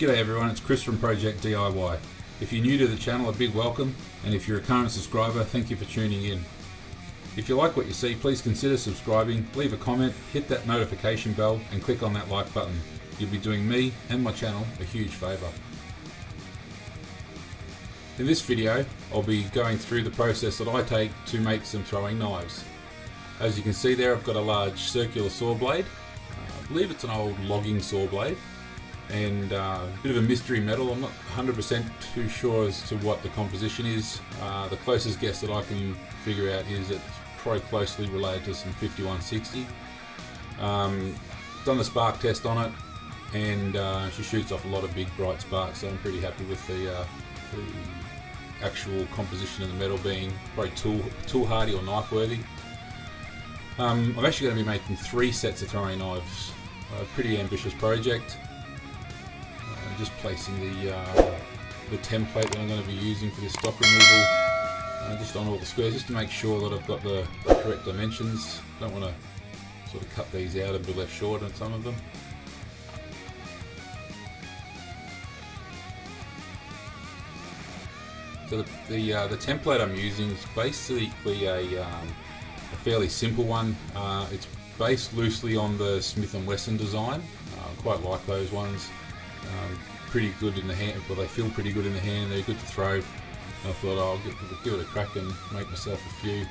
G'day everyone, it's Kris from Project DIY. If you're new to the channel, a big welcome, and if you're a current subscriber, thank you for tuning in. If you like what you see, please consider subscribing, leave a comment, hit that notification bell and click on that like button. You'll be doing me and my channel a huge favour. In this video, I'll be going through the process that I take to make some throwing knives. As you can see there, I've got a large circular saw blade. I believe it's an old logging saw blade. And a bit of a mystery metal. I'm not 100% too sure as to what the composition is. The closest guess that I can figure out is it's probably closely related to some 5160. Done the spark test on it, and she shoots off a lot of big bright sparks, so I'm pretty happy with the actual composition of the metal being probably tool hardy or knife worthy. I'm actually going to be making 3 sets of throwing knives. A pretty ambitious project. Just placing the template that I'm going to be using for this stock removal just on all the squares, just to make sure that I've got the correct dimensions. Don't want to sort of cut these out and be left short on some of them. So the template I'm using is basically a fairly simple one. It's based loosely on the Smith & Wesson design. I quite like those ones. Pretty good in the hand, well, they feel pretty good in the hand, they're good to throw. And I thought I'll give it a crack and make myself a few.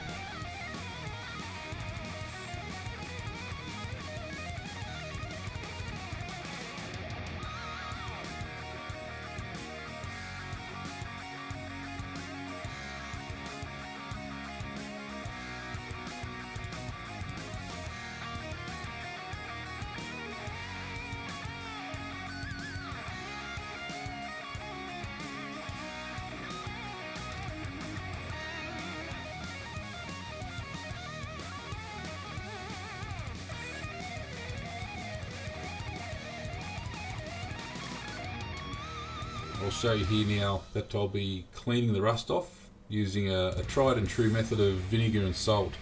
I'll show you here now that I'll be cleaning the rust off using a tried and true method of vinegar and salt.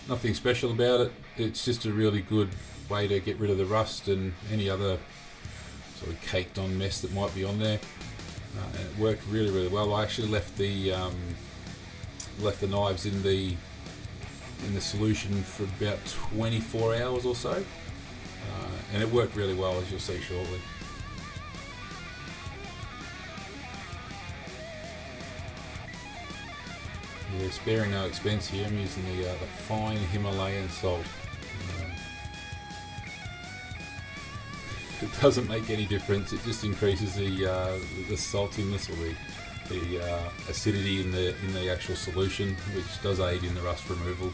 Nothing special about it, it's just a really good way to get rid of the rust and any other sort of caked on mess that might be on there. And it worked really well. I actually left the knives in the solution for about 24 hours or so, and it worked really well, as you'll see shortly. Yeah, sparing no expense here. I'm using the fine Himalayan salt. It doesn't make any difference. It just increases the saltiness or the acidity in the actual solution, which does aid in the rust removal.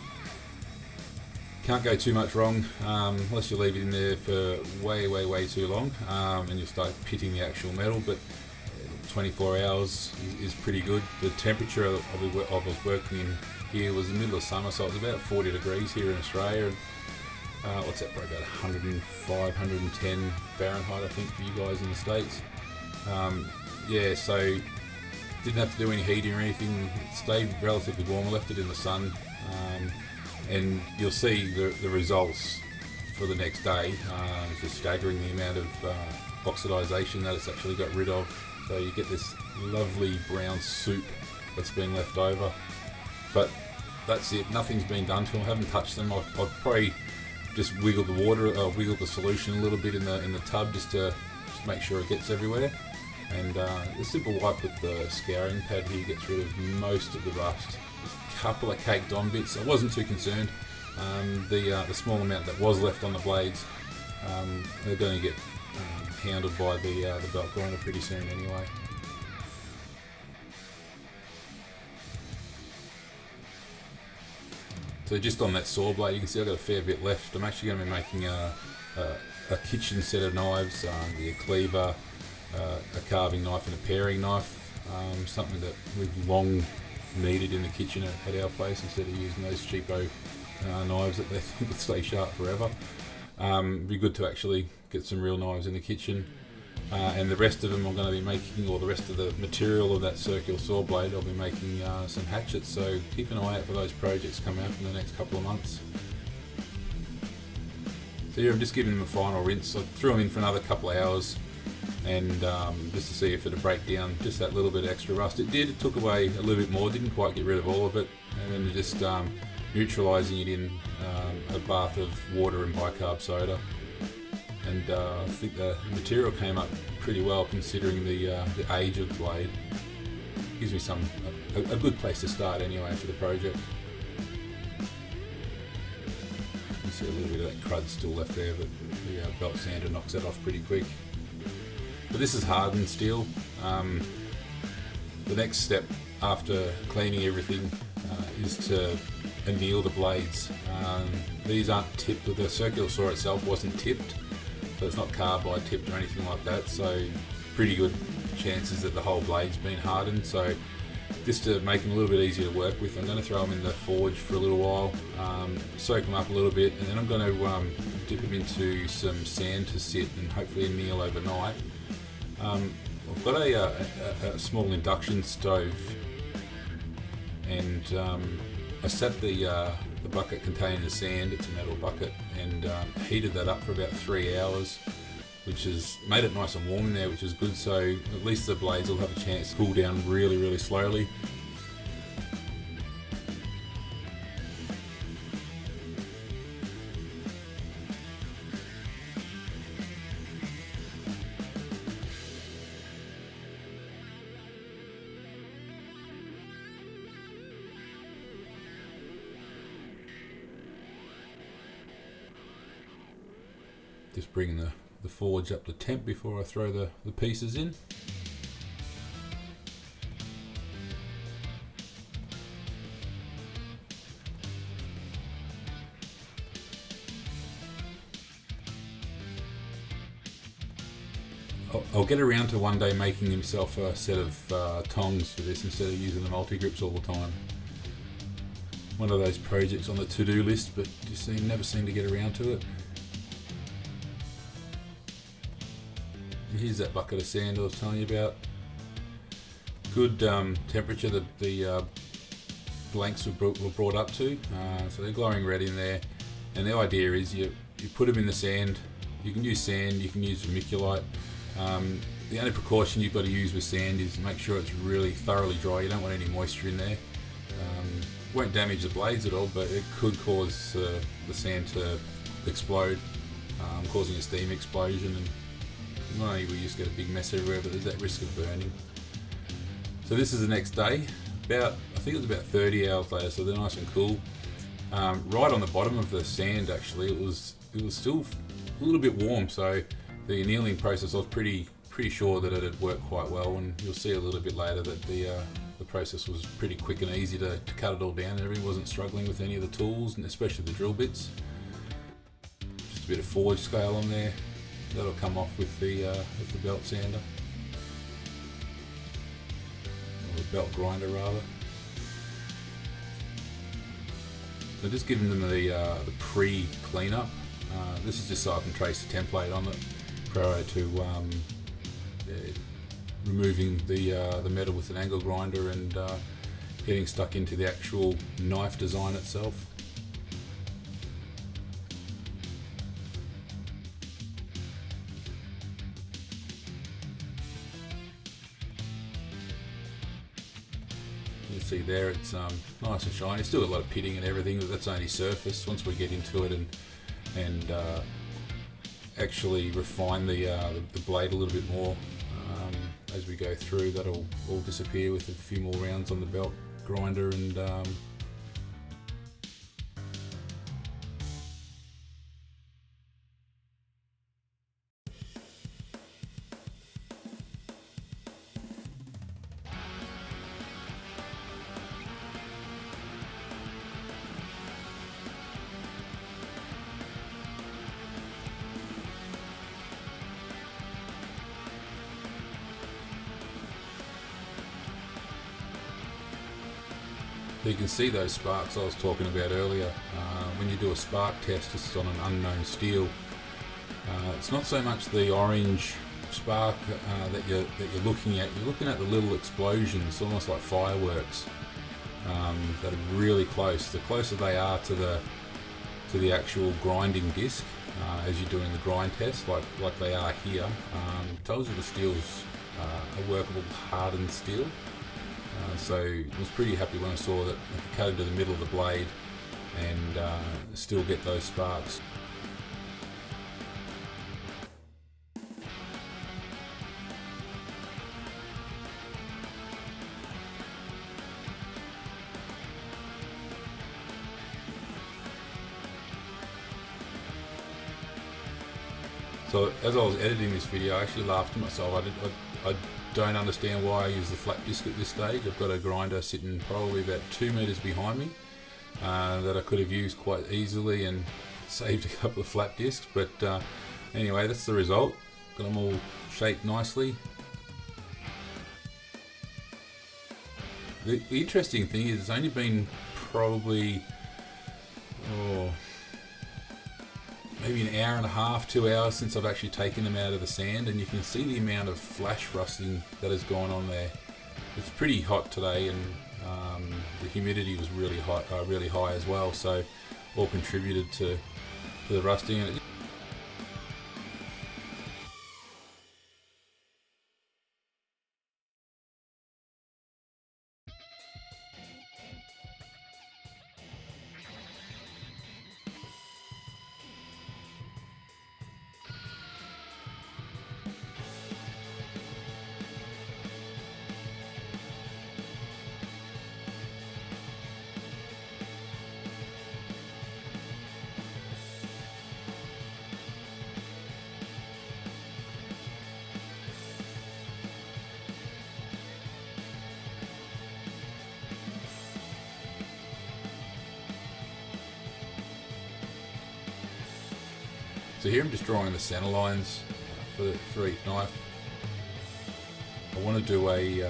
Can't go too much wrong unless you leave it in there for way too long, and you'll start pitting the actual metal. But 24 hours is pretty good. The temperature I was working in here was the middle of summer, so it was about 40 degrees here in Australia. And, what's that, probably about 105, 110 Fahrenheit, I think, for you guys in the States. Yeah, so didn't have to do any heating or anything. It stayed relatively warm. I left it in the sun, and you'll see the results for the next day. It's just staggering the amount of oxidization that it's actually got rid of. So you get this lovely brown soup that's been left over. But that's it, nothing's been done to them. I haven't touched them. I've probably just wiggled the solution a little bit in the tub just to make sure it gets everywhere. And the simple wipe with the scouring pad here gets rid of most of the rust. Just a couple of caked on bits. I wasn't too concerned. The small amount that was left on the blades, they're going to get handled by the belt grinder pretty soon anyway. So just on that saw blade, you can see I've got a fair bit left. I'm actually going to be making a kitchen set of knives, a cleaver, a carving knife and a paring knife, something that we've long needed in the kitchen at our place instead of using those cheapo knives that they think will stay sharp forever. It'd be good to actually get some real knives in the kitchen, and the rest of them I'm going to be making, or the rest of the material of that circular saw blade, I'll be making some hatchets, so keep an eye out for those projects coming out in the next couple of months. So here I'm just giving them a final rinse. I threw them in for another couple of hours and just to see if it'd break down just that little bit extra rust. It did. It took away a little bit more, didn't quite get rid of all of it, and then just neutralising it in a bath of water and bicarb soda. And I think the material came up pretty well considering the age of the blade. Gives me a good place to start anyway for the project. You see a little bit of that crud still left there, but the belt sander knocks that off pretty quick. But this is hardened steel. The next step after cleaning everything is to anneal the blades. These aren't tipped, the circular saw itself wasn't tipped, so it's not carbide tipped or anything like that, so pretty good chances that the whole blade's been hardened. So just to make them a little bit easier to work with, I'm going to throw them in the forge for a little while, soak them up a little bit, and then I'm going to dip them into some sand to sit and hopefully anneal overnight. I've got a small induction stove, and I set the bucket containing the sand, it's a metal bucket, and heated that up for about 3 hours, which has made it nice and warm in there, which is good, so at least the blades will have a chance to cool down really, really slowly. Just bringing the forge up to temp before I throw the pieces in. I'll get around to one day making himself a set of tongs for this instead of using the multi-grips all the time. One of those projects on the to-do list, but just never seem to get around to it. Here's that bucket of sand I was telling you about. Good temperature that the blanks were brought up to, so they're glowing red in there. And the idea is you put them in the sand. You can use sand, you can use vermiculite. The only precaution you've got to use with sand is make sure it's really thoroughly dry. You don't want any moisture in there. Won't damage the blades at all, but it could cause the sand to explode, causing a steam explosion. And not only will you just get a big mess everywhere, but there's that risk of burning. So this is the next day. I think it was about 30 hours later, so they're nice and cool. Right on the bottom of the sand, actually, it was still a little bit warm. So the annealing process, I was pretty sure that it had worked quite well, and you'll see a little bit later that the process was pretty quick and easy to cut it all down. Everyone wasn't struggling with any of the tools, and especially the drill bits. Just a bit of forge scale on there. That'll come off with the belt sander, or the belt grinder rather. So just giving them the pre-cleanup. This is just so I can trace the template on it prior to removing the metal with an angle grinder and getting stuck into the actual knife design itself. You see there, it's nice and shiny. Still got a lot of pitting and everything, but that's only surface. Once we get into it and actually refine the blade a little bit more as we go through, that'll all disappear with a few more rounds on the belt grinder. And so you can see those sparks I was talking about earlier. When you do a spark test, it's on an unknown steel. It's not so much the orange spark that you're looking at. You're looking at the little explosions, almost like fireworks, that are really close. The closer they are to the actual grinding disc, as you're doing the grind test, like they are here. Tells you the steel's a workable hardened steel. So I was pretty happy when I saw that I could cut into the middle of the blade and still get those sparks. So as I was editing this video, I actually laughed to myself. I don't understand why I use the flat disc at this stage. I've got a grinder sitting probably about 2 meters behind me that I could have used quite easily and saved a couple of flat discs. But anyway, that's the result. Got them all shaped nicely. The interesting thing is it's only been probably maybe an hour and a half, 2 hours since I've actually taken them out of the sand, and you can see the amount of flash rusting that has gone on there. It's pretty hot today, and the humidity was really hot, really high as well, so all contributed to the rusting. And so here I'm just drawing the center lines for each knife. I want to do a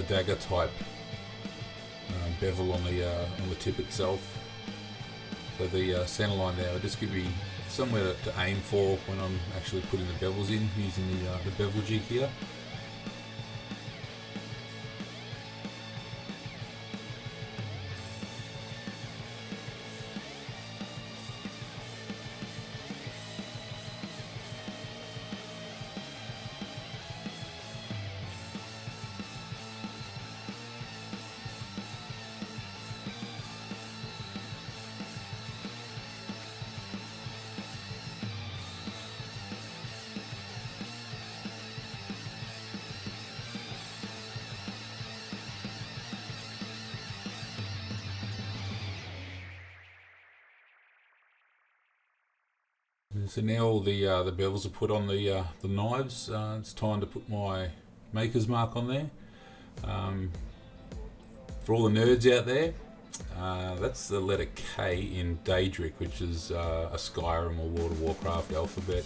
dagger type bevel on the tip itself. So the center line there will just give me somewhere to aim for when I'm actually putting the bevels in using the bevel jig here. So now all the bevels are put on the knives. It's time to put my maker's mark on there. For all the nerds out there, that's the letter K in Daedric, which is a Skyrim or World of Warcraft alphabet.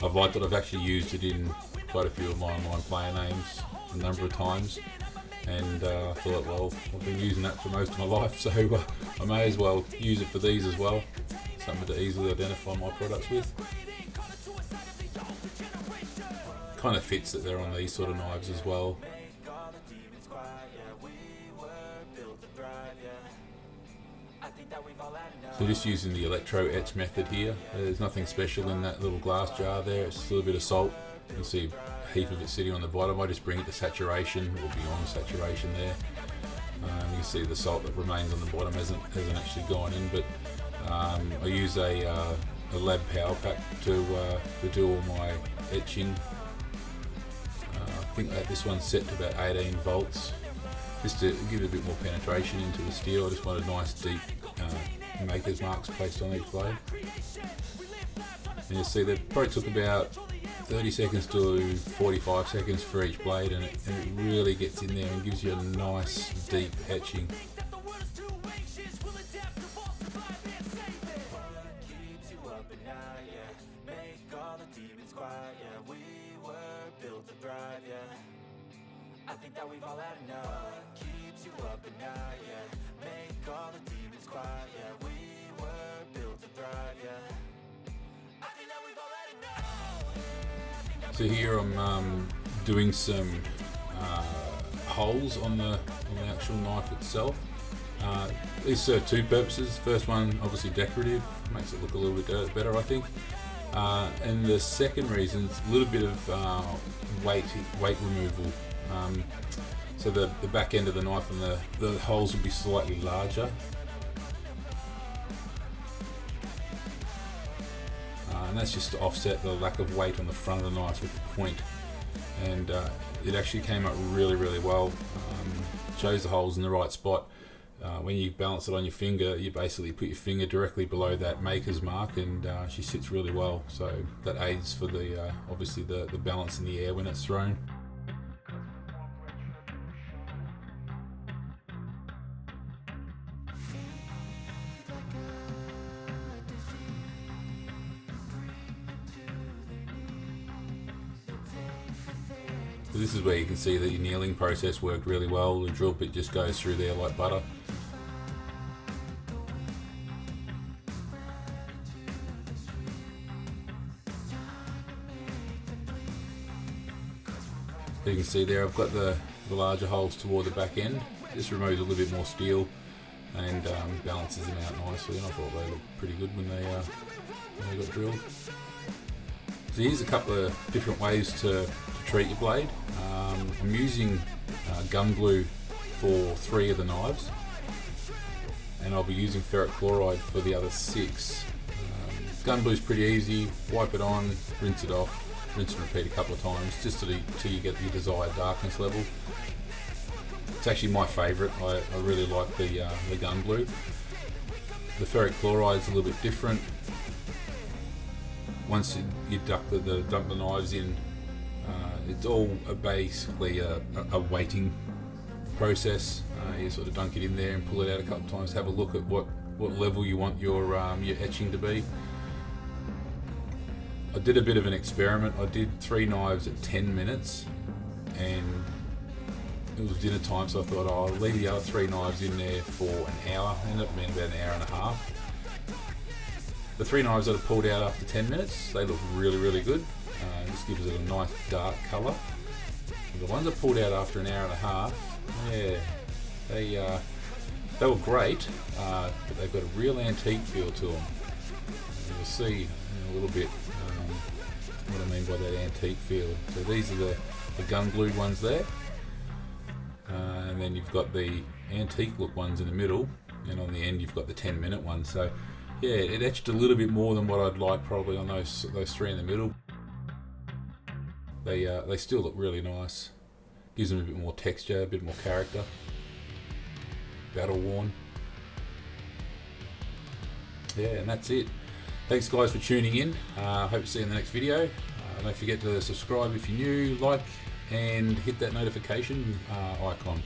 I've liked it. I've actually used it in quite a few of my online player names a number of times, and I thought, well, I've been using that for most of my life, so I may as well use it for these as well. Something to easily identify my products with. Kind of fits that they're on these sort of knives as well. So just using the electro etch method here. There's nothing special in that little glass jar there. It's still a bit of salt. You can see a heap of it sitting on the bottom. I just bring it to saturation or beyond saturation there. You can see the salt that remains on the bottom hasn't actually gone in, but I use a lab power pack to do all my etching. I think that this one's set to about 18 volts, just to give it a bit more penetration into the steel. I just wanted nice deep maker's marks placed on each blade. And you'll see that probably took about 30 seconds to 45 seconds for each blade, and it really gets in there and gives you a nice deep etching. I think that we've all had enough. Keeps you up at night, yeah. Make all the demons quiet, yeah. We were built to thrive, yeah. I think that we've all had enough. So here I'm doing some holes on the actual knife itself. These serve two purposes. First one, obviously decorative, makes it look a little bit better, I think. And the second reason is a little bit of weight removal. So the back end of the knife and the holes will be slightly larger. And that's just to offset the lack of weight on the front of the knife with the point. And it actually came out really, really well. Shows the holes in the right spot. When you balance it on your finger, you basically put your finger directly below that maker's mark, and she sits really well. So that aids for the obviously the balance in the air when it's thrown. So this is where you can see that your annealing process worked really well. The drill bit just goes through there like butter. You can see there I've got the larger holes toward the back end. This removes a little bit more steel and balances them out nicely, and I thought they looked pretty good when they got drilled. So here's a couple of different ways to treat your blade. I'm using gum glue for 3 of the knives, and I'll be using ferric chloride for the other 6. Gum glue is pretty easy. Wipe it on, rinse it off, rinse and repeat a couple of times just till you get the desired darkness level. It's actually my favourite. I really like the gum glue. The ferric chloride is a little bit different. Once you dump the knives in, it's all basically a weighting process. You sort of dunk it in there and pull it out a couple of times. Have a look at what level you want your etching to be. I did a bit of an experiment. I did 3 knives at 10 minutes, and it was dinner time, so I thought I'll leave the other 3 knives in there for an hour. It ended up being about an hour and a half. The 3 knives that I pulled out after 10 minutes, they look really, really good. This gives it a nice dark colour. The ones I pulled out after an hour and a half, yeah, they were great, but they've got a real antique feel to them. And you'll see in a little bit what I mean by that antique feel. So these are the gum glued ones there, and then you've got the antique look ones in the middle, and on the end you've got the 10-minute ones. So yeah, it etched a little bit more than what I'd like probably on those 3 in the middle. They still look really nice. Gives them a bit more texture, a bit more character. Battle worn. Yeah, and that's it. Thanks guys for tuning in. Hope to see you in the next video. Don't forget to subscribe if you're new, like, and hit that notification icon.